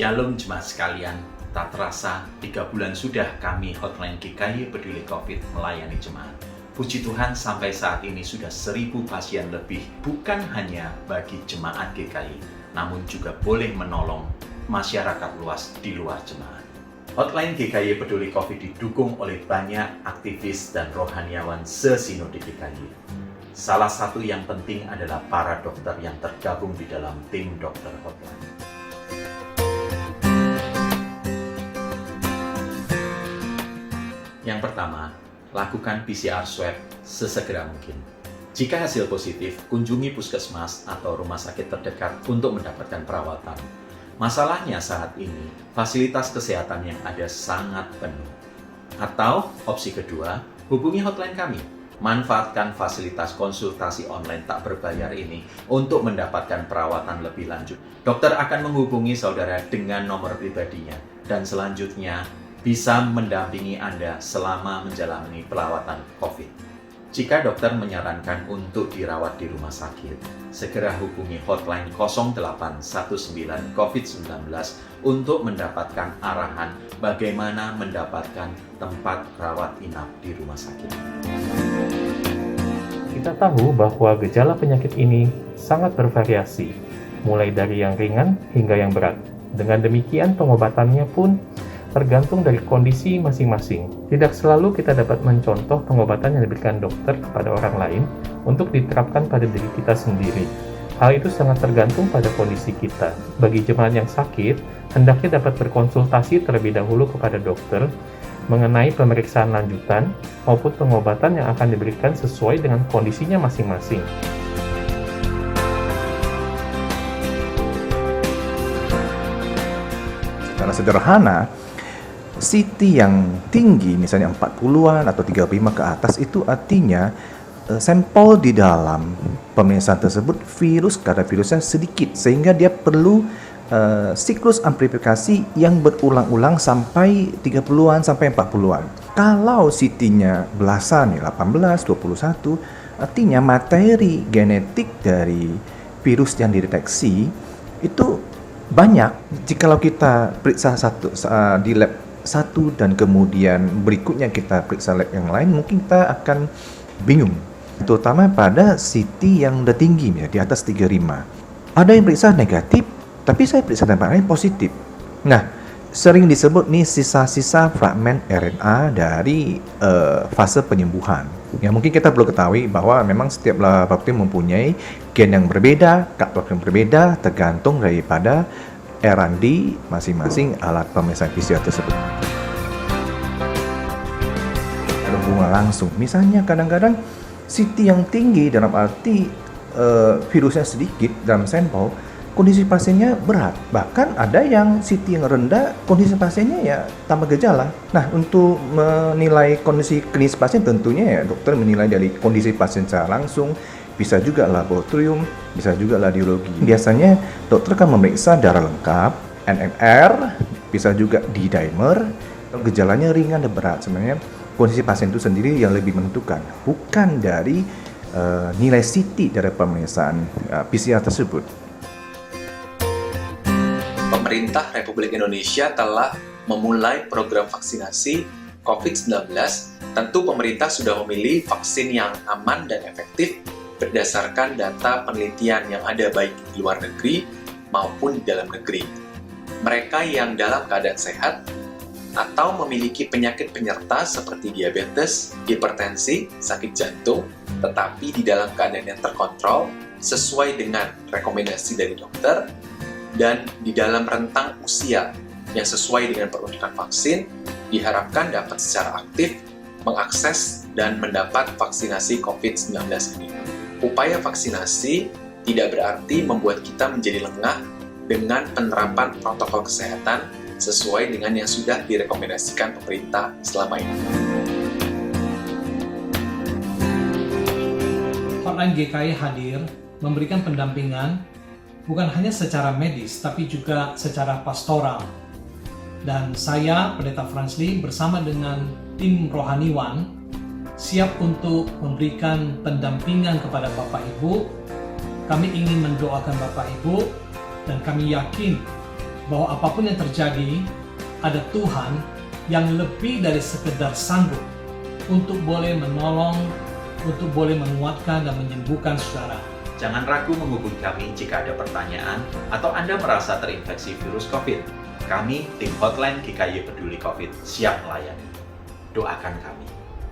Shalom jemaat sekalian, tak terasa 3 bulan sudah kami Hotline GKY Peduli COVID melayani jemaat. Puji Tuhan sampai saat ini sudah 1000 pasien lebih, bukan hanya bagi jemaat GKY, namun juga boleh menolong masyarakat luas di luar jemaat. Hotline GKY Peduli COVID didukung oleh banyak aktivis dan rohaniawan se-Sinode GKY. Salah satu yang penting adalah para dokter yang tergabung di dalam tim dokter Hotline. Yang pertama, lakukan PCR swab sesegera mungkin. Jika hasil positif, kunjungi puskesmas atau rumah sakit terdekat untuk mendapatkan perawatan. Masalahnya saat ini, fasilitas kesehatan yang ada sangat penuh. Atau opsi kedua, hubungi hotline kami. Manfaatkan fasilitas konsultasi online tak berbayar ini untuk mendapatkan perawatan lebih lanjut. Dokter akan menghubungi saudara dengan nomor pribadinya dan selanjutnya bisa mendampingi Anda selama menjalani perawatan COVID. Jika dokter menyarankan untuk dirawat di rumah sakit, segera hubungi hotline 0819 COVID-19 untuk mendapatkan arahan bagaimana mendapatkan tempat rawat inap di rumah sakit. Kita tahu bahwa gejala penyakit ini sangat bervariasi, mulai dari yang ringan hingga yang berat. Dengan demikian, pengobatannya pun tergantung dari kondisi masing-masing. Tidak selalu kita dapat mencontoh pengobatan yang diberikan dokter kepada orang lain untuk diterapkan pada diri kita sendiri. Hal itu sangat tergantung pada kondisi kita. Bagi jemaat yang sakit, hendaknya dapat berkonsultasi terlebih dahulu kepada dokter mengenai pemeriksaan lanjutan maupun pengobatan yang akan diberikan sesuai dengan kondisinya masing-masing. Secara sederhana, CT yang tinggi, misalnya 40-an atau 35 ke atas, itu artinya sampel di dalam pemeriksaan tersebut kadar virusnya sedikit, sehingga dia perlu siklus amplifikasi yang berulang-ulang sampai 30-an sampai 40-an. Kalau CT-nya belasan, 18, 21, artinya materi genetik dari virus yang dideteksi itu banyak. Jikalau kita periksa di lab satu dan kemudian berikutnya kita periksa lab yang lain, mungkin kita akan bingung, terutama pada CT yang udah tinggi, di atas 35. Ada yang periksa negatif, tapi saya periksa tempat lain positif. Nah, sering disebut nih sisa-sisa fragmen RNA dari fase penyembuhan. Ya, mungkin kita perlu ketahui bahwa memang setiap laboratorium mempunyai gen yang berbeda, cut-off yang berbeda, tergantung daripada R&D masing-masing alat pemeriksaan PCR tersebut. Ada hubungan langsung. Misalnya kadang-kadang CT yang tinggi dalam arti virusnya sedikit dalam sampel, kondisi pasiennya berat. Bahkan ada yang CT yang rendah, kondisi pasiennya ya tanpa gejala. Nah, untuk menilai kondisi klinis pasien tentunya ya dokter menilai dari kondisi pasien secara langsung, bisa juga laboratorium, bisa juga radiologi. Biasanya dokter akan memeriksa darah lengkap, NMR, bisa juga D-dimer. Gejalanya ringan dan berat, sebenarnya kondisi pasien itu sendiri yang lebih menentukan, bukan dari nilai CT dari pemeriksaan PCR tersebut. Pemerintah Republik Indonesia telah memulai program vaksinasi COVID-19. Tentu pemerintah sudah memilih vaksin yang aman dan efektif berdasarkan data penelitian yang ada baik di luar negeri maupun di dalam negeri. Mereka yang dalam keadaan sehat atau memiliki penyakit penyerta seperti diabetes, hipertensi, sakit jantung, tetapi di dalam keadaan yang terkontrol sesuai dengan rekomendasi dari dokter dan di dalam rentang usia yang sesuai dengan peruntukan vaksin, diharapkan dapat secara aktif mengakses dan mendapat vaksinasi COVID-19 ini. Upaya vaksinasi tidak berarti membuat kita menjadi lengah dengan penerapan protokol kesehatan sesuai dengan yang sudah direkomendasikan pemerintah selama ini. Hotline GKY hadir memberikan pendampingan bukan hanya secara medis, tapi juga secara pastoral. Dan saya, Pendeta Franz Lee, bersama dengan tim rohaniwan, siap untuk memberikan pendampingan kepada Bapak Ibu. Kami ingin mendoakan Bapak Ibu dan kami yakin bahwa apapun yang terjadi, ada Tuhan yang lebih dari sekedar sanggup untuk boleh menolong, untuk boleh menguatkan dan menyembuhkan saudara. Jangan ragu menghubungi kami jika ada pertanyaan atau Anda merasa terinfeksi virus COVID. Kami, tim Hotline GKY Peduli COVID, siap melayani. Doakan kami.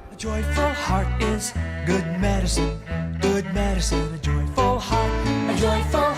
A joyful heart is good medicine, good medicine. A joyful heart, a joyful